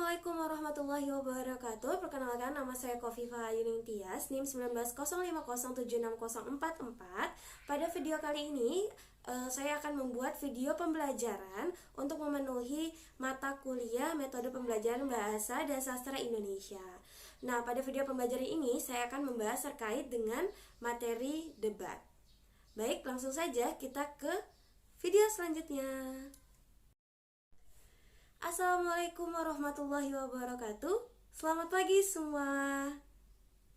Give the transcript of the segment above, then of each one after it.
Assalamualaikum warahmatullahi wabarakatuh. Perkenalkan, nama saya Kofifa Yuning Tias, NIM 1905076044. Pada video kali ini saya akan membuat video pembelajaran untuk memenuhi mata kuliah metode pembelajaran bahasa dan sastra Indonesia. Nah, pada video pembelajaran ini saya akan membahas terkait dengan materi debat. Baik, langsung saja kita ke video selanjutnya. Assalamualaikum warahmatullahi wabarakatuh. Selamat pagi semua.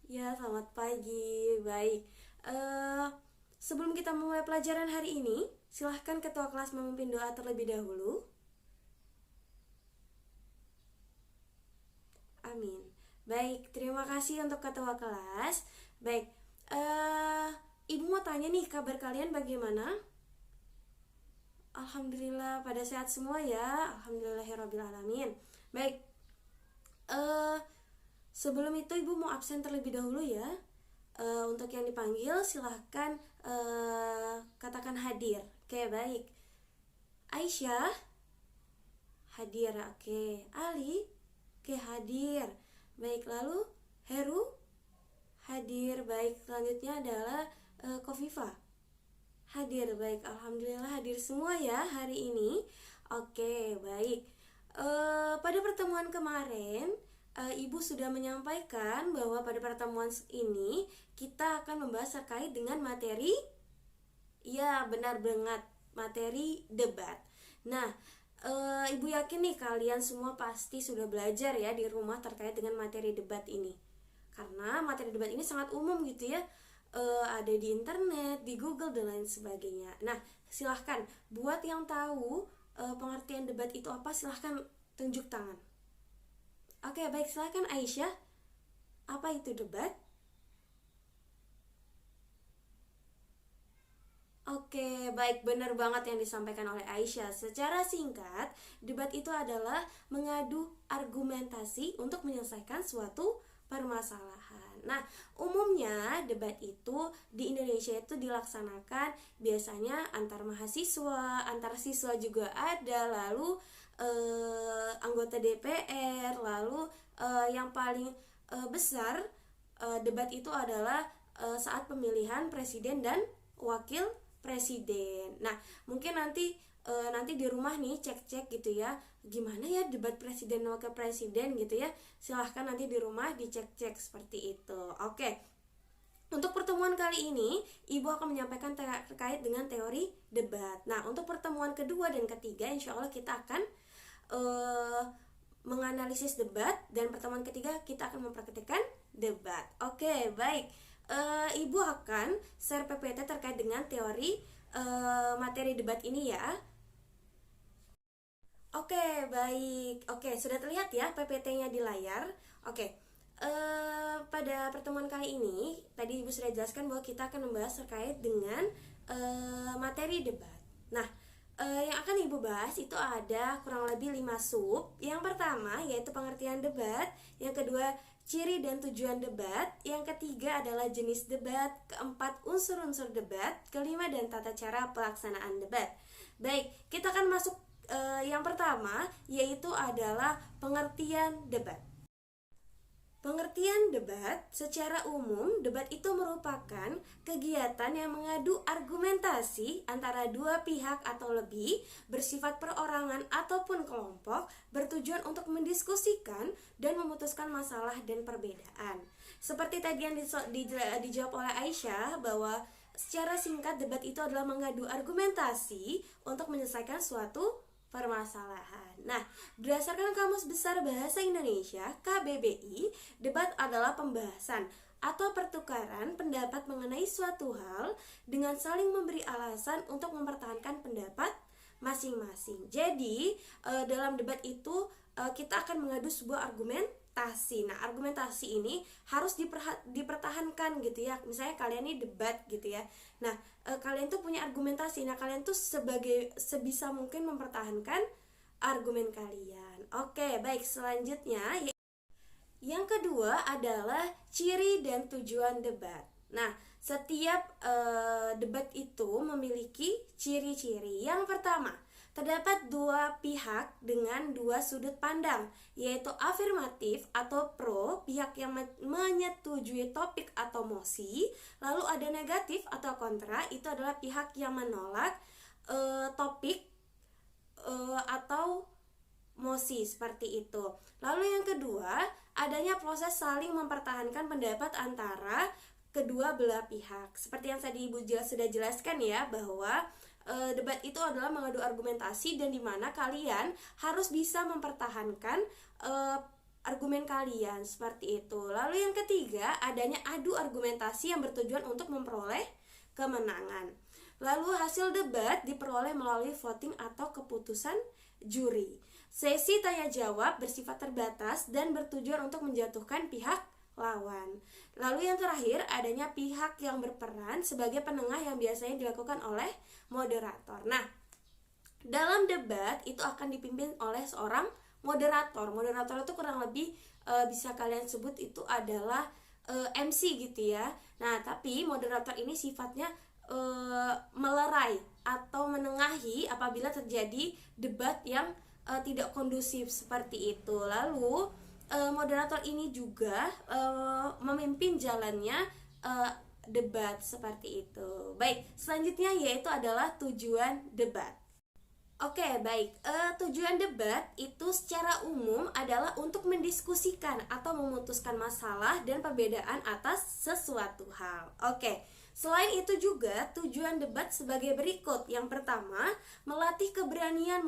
Ya, selamat pagi. Baik, sebelum kita memulai pelajaran hari ini, silahkan ketua kelas memimpin doa terlebih dahulu. Amin. Baik, terima kasih untuk ketua kelas. Baik, Ibu mau tanya nih, kabar kalian bagaimana? Alhamdulillah pada sehat semua ya. Alhamdulillahirrabbilalamin. Baik, sebelum itu Ibu mau absen terlebih dahulu ya. Untuk yang dipanggil silahkan katakan hadir. Oke, baik. Aisyah hadir. Oke, Ali hadir. Baik, lalu Heru hadir. Baik, selanjutnya adalah Kofifa hadir. Baik, alhamdulillah hadir semua ya hari ini. Oke, baik. Pada pertemuan kemarin Ibu sudah menyampaikan bahwa pada pertemuan ini kita akan membahas terkait dengan materi, ya benar banget, materi debat. Nah, Ibu yakin nih kalian semua pasti sudah belajar ya di rumah terkait dengan materi debat ini. Karena materi debat ini sangat umum gitu ya. Ada di internet, di Google dan lain sebagainya. Nah, silahkan buat yang tahu pengertian debat itu apa, silahkan tunjuk tangan. Oke, baik, silahkan Aisyah. Apa itu debat? Oke, baik, benar banget yang disampaikan oleh Aisyah. Secara singkat, debat itu adalah mengadu argumentasi untuk menyelesaikan suatu permasalahan. Nah, umumnya debat itu di Indonesia itu dilaksanakan biasanya antar mahasiswa, antar siswa juga ada, lalu anggota DPR, lalu yang paling besar debat itu adalah saat pemilihan presiden dan wakil presiden. Nah, mungkin nanti di rumah nih cek-cek gitu ya, gimana ya debat presiden dan wakil presiden gitu ya. Silahkan nanti di rumah dicek-cek seperti itu. Oke, untuk pertemuan kali ini Ibu akan menyampaikan terkait dengan teori debat. Nah, untuk pertemuan kedua dan ketiga insya Allah kita akan menganalisis debat, dan pertemuan ketiga kita akan mempraktikkan debat. Oke, baik. Ibu akan share PPT terkait dengan teori materi debat ini ya. Oke, baik. Oke, sudah terlihat ya PPT-nya di layar. Oke, pada pertemuan kali ini tadi Ibu sudah jelaskan bahwa kita akan membahas terkait dengan materi debat. Nah, yang akan Ibu bahas itu ada kurang lebih 5 sub. Yang pertama yaitu pengertian debat, yang kedua ciri dan tujuan debat, yang ketiga adalah jenis debat, keempat unsur-unsur debat, kelima dan tata cara pelaksanaan debat. Baik, kita akan masuk yang pertama yaitu adalah pengertian debat. Pengertian debat, secara umum debat itu merupakan kegiatan yang mengadu argumentasi antara dua pihak atau lebih, bersifat perorangan ataupun kelompok, bertujuan untuk mendiskusikan dan memutuskan masalah dan perbedaan. Seperti tadi yang dijawab oleh Aisyah, bahwa secara singkat debat itu adalah mengadu argumentasi untuk menyelesaikan suatu permasalahan. Nah, berdasarkan Kamus Besar Bahasa Indonesia (KBBI), debat adalah pembahasan atau pertukaran pendapat mengenai suatu hal dengan saling memberi alasan untuk mempertahankan pendapat masing-masing. Jadi, dalam debat itu kita akan mengadu sebuah argumentasi. Nah, argumentasi ini harus dipertahankan gitu ya. Misalnya kalian ini debat gitu ya. Nah, kalian tuh punya argumentasi. Nah, kalian tuh sebisa mungkin mempertahankan argumen kalian. Oke, baik, selanjutnya yang kedua adalah ciri dan tujuan debat. Nah, setiap debat itu memiliki ciri-ciri. Yang pertama, terdapat dua pihak dengan dua sudut pandang, yaitu afirmatif atau pro, pihak yang menyetujui topik atau mosi, lalu ada negatif atau kontra, itu adalah pihak yang menolak topik atau mosi, seperti itu. Lalu yang kedua, adanya proses saling mempertahankan pendapat antara kedua belah pihak. Seperti yang tadi Ibu sudah jelaskan ya, bahwa debat itu adalah mengadu argumentasi dan dimana kalian harus bisa mempertahankan argumen kalian, seperti itu. Lalu yang ketiga, adanya adu argumentasi yang bertujuan untuk memperoleh kemenangan. Lalu hasil debat diperoleh melalui voting atau keputusan juri. Sesi tanya jawab bersifat terbatas dan bertujuan untuk menjatuhkan pihak lawan. Lalu yang terakhir, adanya pihak yang berperan sebagai penengah yang biasanya dilakukan oleh moderator. Nah, dalam debat itu akan dipimpin oleh seorang moderator. Moderator itu kurang lebih bisa kalian sebut itu adalah MC gitu ya. Nah, tapi moderator ini sifatnya melerai atau menengahi apabila terjadi debat yang tidak kondusif, seperti itu. Lalu moderator ini juga memimpin jalannya debat, seperti itu. Baik, selanjutnya yaitu adalah tujuan debat. Oke, baik. Tujuan debat itu secara umum adalah untuk mendiskusikan atau memutuskan masalah dan perbedaan atas sesuatu hal. Oke. Selain itu juga tujuan debat sebagai berikut. Yang pertama, melatih keberanian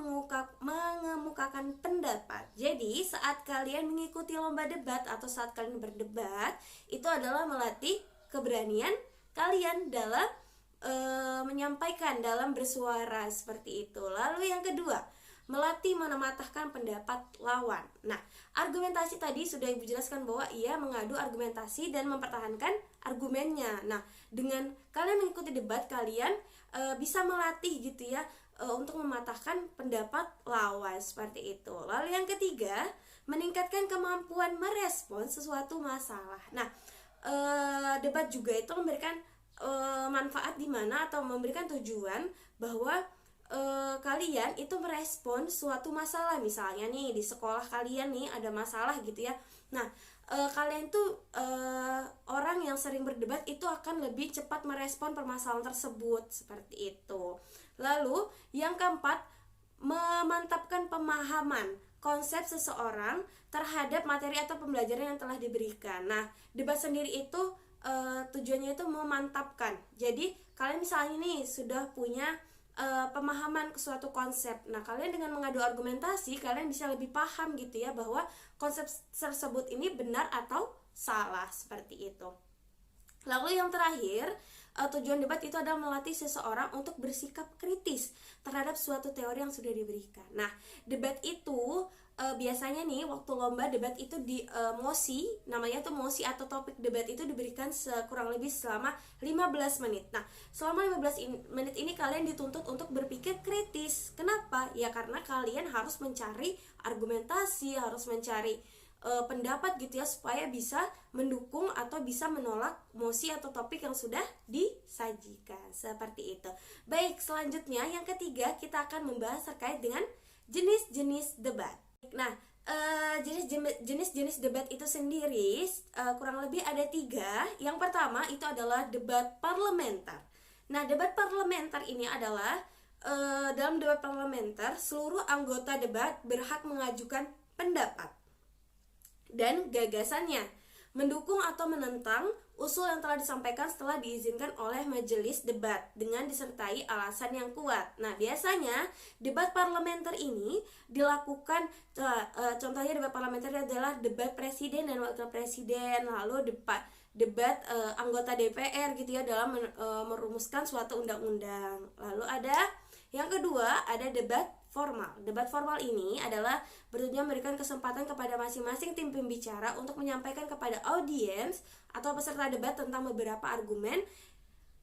mengemukakan pendapat. Jadi, saat kalian mengikuti lomba debat atau saat kalian berdebat, itu adalah melatih keberanian kalian dalam menyampaikan, dalam bersuara, seperti itu. Lalu yang kedua, melatih mematahkan pendapat lawan. Nah, argumentasi tadi sudah Ibu jelaskan bahwa ia mengadu argumentasi dan mempertahankan argumennya. Nah, dengan kalian mengikuti debat, kalian bisa melatih gitu ya untuk mematahkan pendapat lawan, seperti itu. Lalu yang ketiga, meningkatkan kemampuan merespons sesuatu masalah. Nah, debat juga itu memberikan manfaat di mana atau memberikan tujuan bahwa kalian itu merespon suatu masalah. Misalnya nih di sekolah kalian nih ada masalah gitu ya. Nah, kalian tuh orang yang sering berdebat itu akan lebih cepat merespon permasalahan tersebut, seperti itu. Lalu yang keempat, memantapkan pemahaman konsep seseorang terhadap materi atau pembelajaran yang telah diberikan. Nah, debat sendiri itu tujuannya itu memantapkan. Jadi kalian misalnya nih sudah punya pemahaman ke suatu konsep. Nah, kalian dengan mengadu argumentasi, kalian bisa lebih paham gitu ya bahwa konsep tersebut ini benar atau salah, seperti itu. Lalu yang terakhir, tujuan debat itu adalah melatih seseorang untuk bersikap kritis terhadap suatu teori yang sudah diberikan. Nah, debat itu biasanya nih waktu lomba debat itu di mosi, namanya tuh mosi atau topik debat itu diberikan kurang lebih selama 15 menit. Nah, selama 15 menit ini kalian dituntut untuk berpikir kritis. Kenapa? Ya karena kalian harus mencari argumentasi, harus mencari pendapat gitu ya, supaya bisa mendukung atau bisa menolak mosi atau topik yang sudah disajikan, seperti itu. Baik, selanjutnya yang ketiga kita akan membahas terkait dengan jenis-jenis debat. Nah, jenis-jenis debat itu sendiri kurang lebih ada 3. Yang pertama itu adalah debat parlementer. Nah, debat parlementer ini adalah dalam debat parlementer seluruh anggota debat berhak mengajukan pendapat dan gagasannya, mendukung atau menentang usul yang telah disampaikan setelah diizinkan oleh majelis debat dengan disertai alasan yang kuat. Nah, biasanya debat parlementer ini dilakukan, contohnya debat parlementer adalah debat presiden dan wakil presiden, lalu debat anggota DPR gitu ya dalam merumuskan suatu undang-undang. Lalu ada yang kedua, ada debat formal. Debat formal ini adalah bertujuan memberikan kesempatan kepada masing-masing tim pembicara untuk menyampaikan kepada audiens atau peserta debat tentang beberapa argumen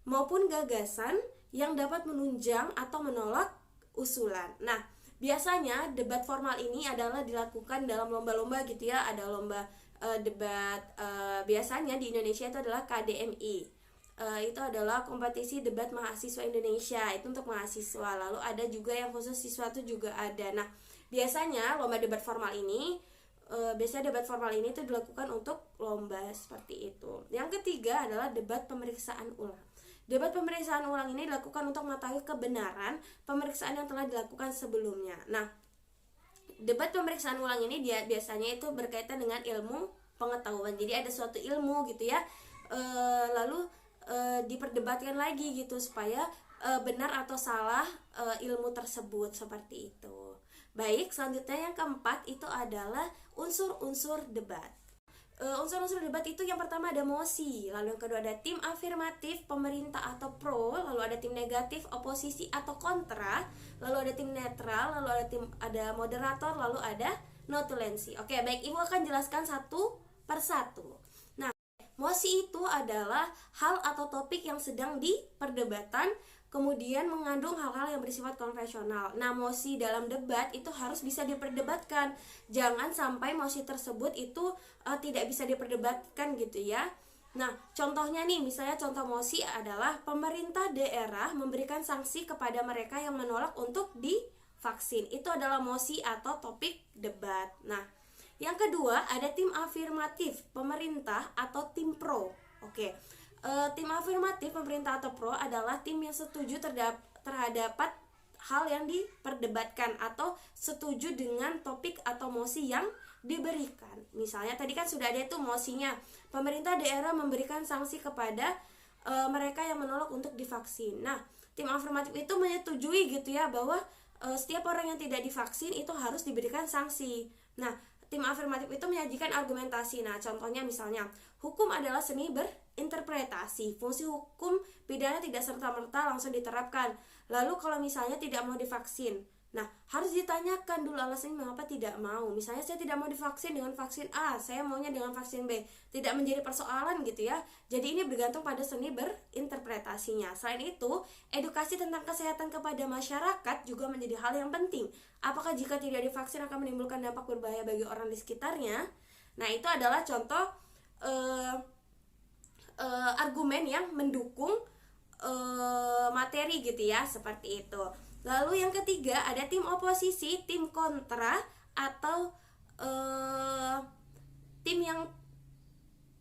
maupun gagasan yang dapat menunjang atau menolak usulan. Nah, biasanya debat formal ini adalah dilakukan dalam lomba-lomba gitu ya. Ada lomba debat biasanya di Indonesia itu adalah KDMI. itu adalah kompetisi debat mahasiswa Indonesia, itu untuk mahasiswa. Lalu ada juga yang khusus siswa itu juga ada. Nah, biasanya lomba debat formal ini itu dilakukan untuk lomba seperti itu. Yang ketiga adalah debat pemeriksaan ulang. Debat pemeriksaan ulang ini dilakukan untuk mengetahui kebenaran pemeriksaan yang telah dilakukan sebelumnya. Nah, debat pemeriksaan ulang ini dia biasanya itu berkaitan dengan ilmu pengetahuan. Jadi ada suatu ilmu gitu ya, lalu diperdebatkan lagi gitu supaya benar atau salah ilmu tersebut, seperti itu. Baik, selanjutnya yang keempat itu adalah unsur-unsur debat. Unsur-unsur debat itu yang pertama ada mosi, lalu yang kedua ada tim afirmatif, pemerintah atau pro, lalu ada tim negatif, oposisi atau kontra, lalu ada tim netral, lalu ada moderator, lalu ada notulensi. Oke, baik, Ibu akan jelaskan satu persatu. Nah, mosi itu adalah hal atau topik yang sedang diperdebatkan, kemudian mengandung hal-hal yang bersifat konvensional. Nah, mosi dalam debat itu harus bisa diperdebatkan. Jangan sampai mosi tersebut itu tidak bisa diperdebatkan gitu ya. Nah, contohnya nih, misalnya contoh mosi adalah pemerintah daerah memberikan sanksi kepada mereka yang menolak untuk divaksin. Itu adalah mosi atau topik debat. Nah, yang kedua ada tim afirmatif, pemerintah atau tim pro. Oke. Tim afirmatif, pemerintah atau pro adalah tim yang setuju terhadap hal yang diperdebatkan atau setuju dengan topik atau mosi yang diberikan. Misalnya tadi kan sudah ada itu mosinya, pemerintah daerah memberikan sanksi kepada mereka yang menolak untuk divaksin. Nah, tim afirmatif itu menyetujui gitu ya bahwa setiap orang yang tidak divaksin itu harus diberikan sanksi. Nah, tim afirmatif itu menyajikan argumentasi. Nah, contohnya misalnya, hukum adalah seni berinterpretasi. Fungsi hukum pidana tidak serta-merta langsung diterapkan. Lalu kalau misalnya tidak mau divaksin, nah harus ditanyakan dulu alasannya mengapa tidak mau. Misalnya saya tidak mau divaksin dengan vaksin A, saya maunya dengan vaksin B. Tidak menjadi persoalan gitu ya. Jadi ini bergantung pada seni berinterpretasinya. Selain itu, edukasi tentang kesehatan kepada masyarakat juga menjadi hal yang penting. Apakah jika tidak divaksin akan menimbulkan dampak berbahaya bagi orang di sekitarnya? Nah, itu adalah contoh argumen yang mendukung materi gitu ya, seperti itu. Lalu yang ketiga ada tim oposisi, tim kontra, atau tim yang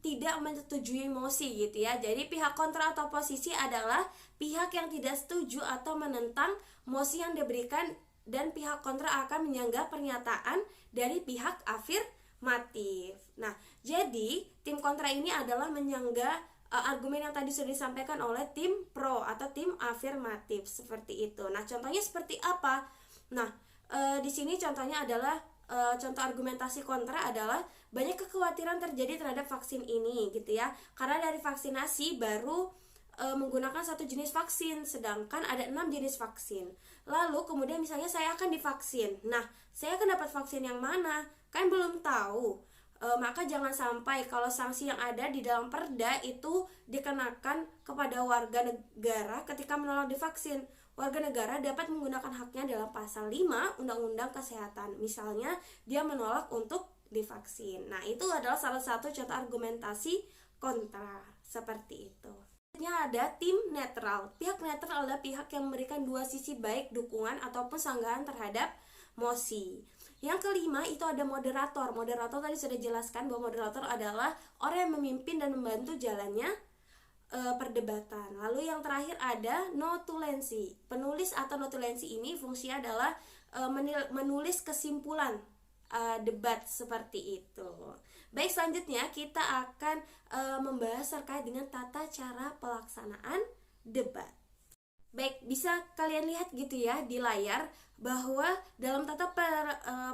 tidak menyetujui mosi gitu ya. Jadi pihak kontra atau oposisi adalah pihak yang tidak setuju atau menentang mosi yang diberikan, dan pihak kontra akan menyanggah pernyataan dari pihak afirmatif. Nah, jadi tim kontra ini adalah menyanggah argumen yang tadi sudah disampaikan oleh tim pro atau tim afirmatif, seperti itu. Nah, contohnya seperti apa? Nah, di sini contohnya adalah contoh argumentasi kontra adalah banyak kekhawatiran terjadi terhadap vaksin ini gitu ya. Karena dari vaksinasi baru menggunakan satu jenis vaksin, sedangkan ada 6 jenis vaksin. Lalu kemudian misalnya saya akan divaksin. Nah, saya akan dapat vaksin yang mana? Kan belum tahu. Maka jangan sampai kalau sanksi yang ada di dalam perda itu dikenakan kepada warga negara ketika menolak divaksin. Warga negara dapat menggunakan haknya dalam pasal 5 Undang-Undang Kesehatan. Misalnya dia menolak untuk divaksin. Nah, itu adalah salah satu contoh argumentasi kontra, seperti itu. Selanjutnya ada tim netral. Pihak netral adalah pihak yang memberikan dua sisi baik dukungan ataupun sanggahan terhadap mosi. Yang kelima itu ada moderator. Moderator tadi sudah jelaskan bahwa moderator adalah orang yang memimpin dan membantu jalannya perdebatan. Lalu yang terakhir ada notulensi. Penulis atau notulensi ini fungsinya adalah menulis kesimpulan debat, seperti itu. Baik, selanjutnya kita akan membahas terkait dengan tata cara pelaksanaan debat. Baik, bisa kalian lihat gitu ya di layar bahwa dalam tata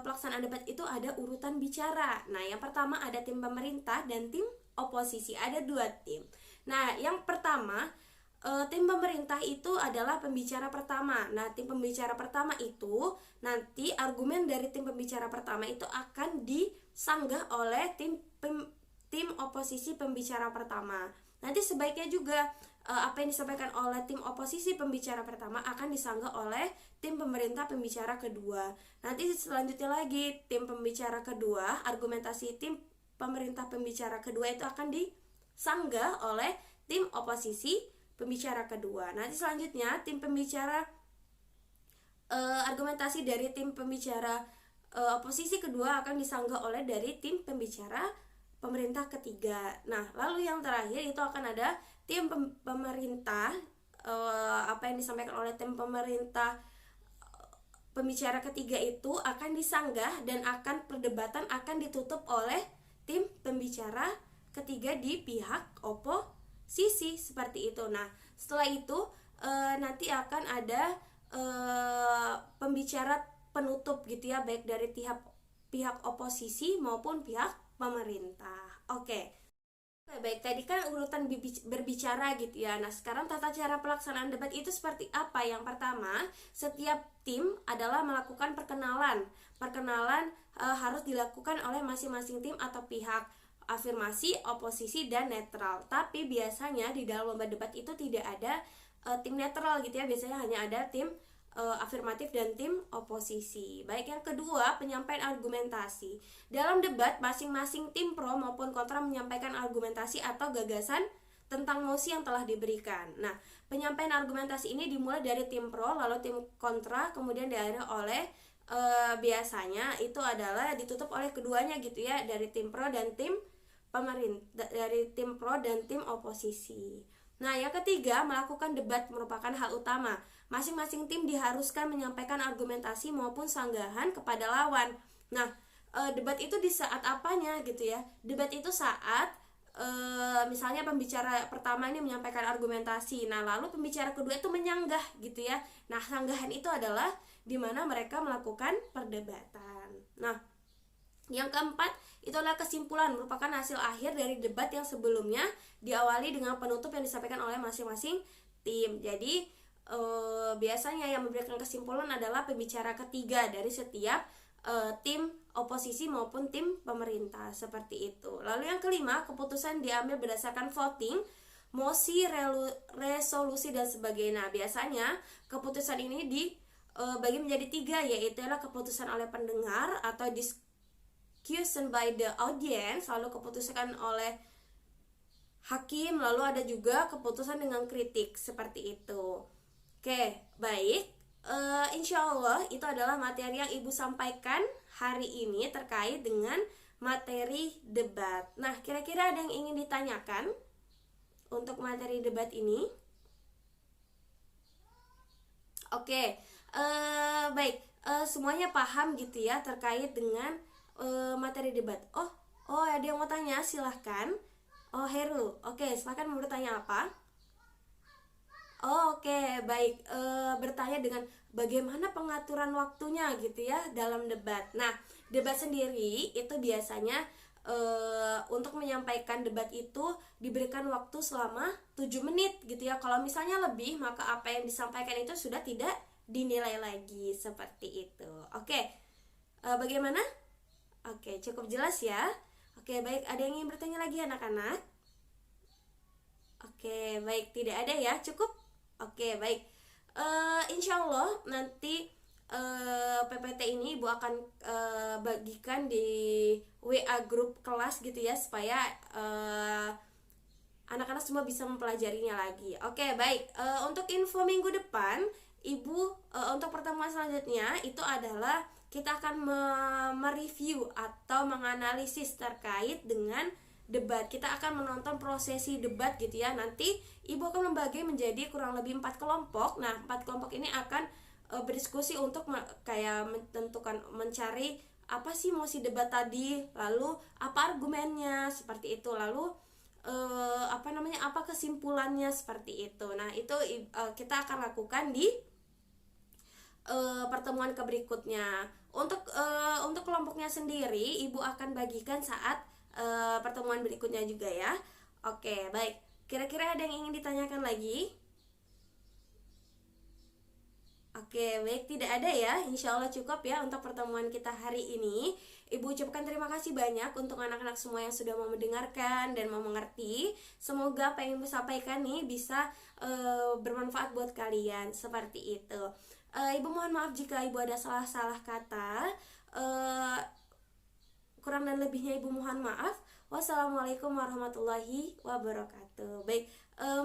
pelaksanaan debat itu ada urutan bicara. Nah, yang pertama ada tim pemerintah dan tim oposisi, ada 2 tim. Nah, yang pertama tim pemerintah itu adalah pembicara pertama. Nah, tim pembicara pertama itu nanti argumen dari tim pembicara pertama itu akan disanggah oleh tim oposisi pembicara pertama. Nanti sebaiknya juga apa yang disampaikan oleh tim oposisi pembicara pertama akan disanggah oleh tim pemerintah pembicara kedua. Nanti selanjutnya lagi tim pembicara kedua, argumentasi tim pemerintah pembicara kedua itu akan disanggah oleh tim oposisi pembicara kedua. Nanti selanjutnya tim pembicara argumentasi dari tim pembicara oposisi kedua akan disanggah oleh dari tim pembicara pemerintah ketiga. Nah, lalu yang terakhir itu akan ada tim pemerintah, apa yang disampaikan oleh tim pemerintah pembicara ketiga itu akan disanggah dan perdebatan akan ditutup oleh tim pembicara ketiga di pihak oposisi, seperti itu. Nah, setelah itu nanti akan ada pembicara penutup gitu ya, baik dari pihak oposisi maupun pihak pemerintah. Oke, baik, tadi kan urutan berbicara gitu ya. Nah, sekarang tata cara pelaksanaan debat itu seperti apa? Yang pertama, setiap tim adalah melakukan perkenalan. Perkenalan harus dilakukan oleh masing-masing tim atau pihak, afirmasi, oposisi, dan netral. Tapi biasanya di dalam lomba debat itu tidak ada tim netral gitu ya. Biasanya hanya ada tim afirmatif dan tim oposisi. Baik, yang kedua, penyampaian argumentasi. Dalam debat, masing-masing tim pro maupun kontra menyampaikan argumentasi atau gagasan tentang mosi yang telah diberikan. Nah, penyampaian argumentasi ini dimulai dari tim pro, lalu tim kontra, kemudian diakhiri oleh biasanya itu adalah ditutup oleh keduanya gitu ya, dari tim pro dan tim pemerintah, dari tim pro dan tim oposisi. Nah, yang ketiga, melakukan debat merupakan hal utama. Masing-masing tim diharuskan menyampaikan argumentasi maupun sanggahan kepada lawan. Nah, debat itu di saat apanya gitu ya? Debat itu saat misalnya pembicara pertama ini menyampaikan argumentasi. Nah, lalu pembicara kedua itu menyanggah gitu ya. Nah, sanggahan itu adalah di mana mereka melakukan perdebatan. Nah, yang keempat, itu adalah kesimpulan, merupakan hasil akhir dari debat yang sebelumnya diawali dengan penutup yang disampaikan oleh masing-masing tim. Jadi biasanya yang memberikan kesimpulan adalah pembicara ketiga dari setiap tim oposisi maupun tim pemerintah, seperti itu. Lalu yang kelima, keputusan diambil berdasarkan voting, mosi, resolusi, dan sebagainya. Biasanya keputusan ini dibagi menjadi tiga, yaitu adalah keputusan oleh pendengar atau discussion by the audience, lalu keputusan oleh hakim, lalu ada juga keputusan dengan kritik, seperti itu. Oke, baik. Insya Allah itu adalah materi yang Ibu sampaikan hari ini terkait dengan materi debat. Nah, kira-kira ada yang ingin ditanyakan untuk materi debat ini? Oke, baik. Semuanya paham gitu ya terkait dengan materi debat. Oh, ada yang mau tanya, silahkan. Oh, Heru. Oke, silahkan mau bertanya apa? Oke, baik. Bertanya dengan bagaimana pengaturan waktunya gitu ya dalam debat. Nah, debat sendiri itu biasanya untuk menyampaikan debat itu diberikan waktu selama 7 menit gitu ya. Kalau misalnya lebih, maka apa yang disampaikan itu sudah tidak dinilai lagi, seperti itu. Oke, bagaimana? Oke, cukup jelas ya. Oke, baik. Ada yang ingin bertanya lagi anak-anak? Oke, baik. Tidak ada ya, cukup. Oke, baik. Insya Allah nanti PPT ini Ibu akan bagikan di WA grup kelas gitu ya, supaya anak-anak semua bisa mempelajarinya lagi. Oke, baik. Untuk info minggu depan, Ibu untuk pertemuan selanjutnya itu adalah kita akan mereview atau menganalisis terkait dengan debat. Kita akan menonton prosesi debat gitu ya. Nanti Ibu akan membagi menjadi kurang lebih 4 kelompok. Nah, 4 kelompok ini akan berdiskusi untuk kayak menentukan, mencari apa sih mosi debat tadi, lalu apa argumennya, seperti itu. Lalu apa kesimpulannya, seperti itu. Nah, itu kita akan lakukan di pertemuan berikutnya. Untuk kelompoknya sendiri Ibu akan bagikan saat pertemuan berikutnya juga ya. Oke, baik. Kira-kira ada yang ingin ditanyakan lagi? Oke, baik, tidak ada ya. Insya Allah cukup ya untuk pertemuan kita hari ini. Ibu ucapkan terima kasih banyak untuk anak-anak semua yang sudah mau mendengarkan dan mau mengerti. Semoga apa yang Ibu sampaikan nih bisa bermanfaat buat kalian, seperti itu. Ibu mohon maaf jika Ibu ada salah-salah kata. Kurang dan lebihnya Ibu mohon maaf. Wassalamualaikum warahmatullahi wabarakatuh. Baik,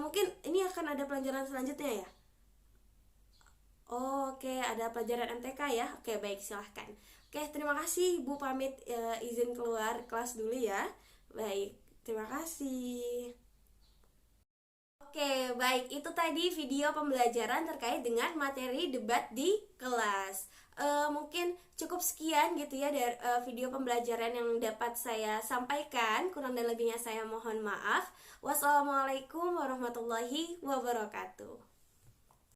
mungkin ini akan ada pelajaran selanjutnya ya. Oh, oke, ada pelajaran MTK ya. Oke, baik, silahkan. Oke, terima kasih Bu, pamit izin keluar kelas dulu ya. Baik, terima kasih. Oke, baik, itu tadi video pembelajaran terkait dengan materi debat di kelas. Mungkin cukup sekian gitu ya dari video pembelajaran yang dapat saya sampaikan. Kurang dan lebihnya saya mohon maaf. Wassalamualaikum warahmatullahi wabarakatuh.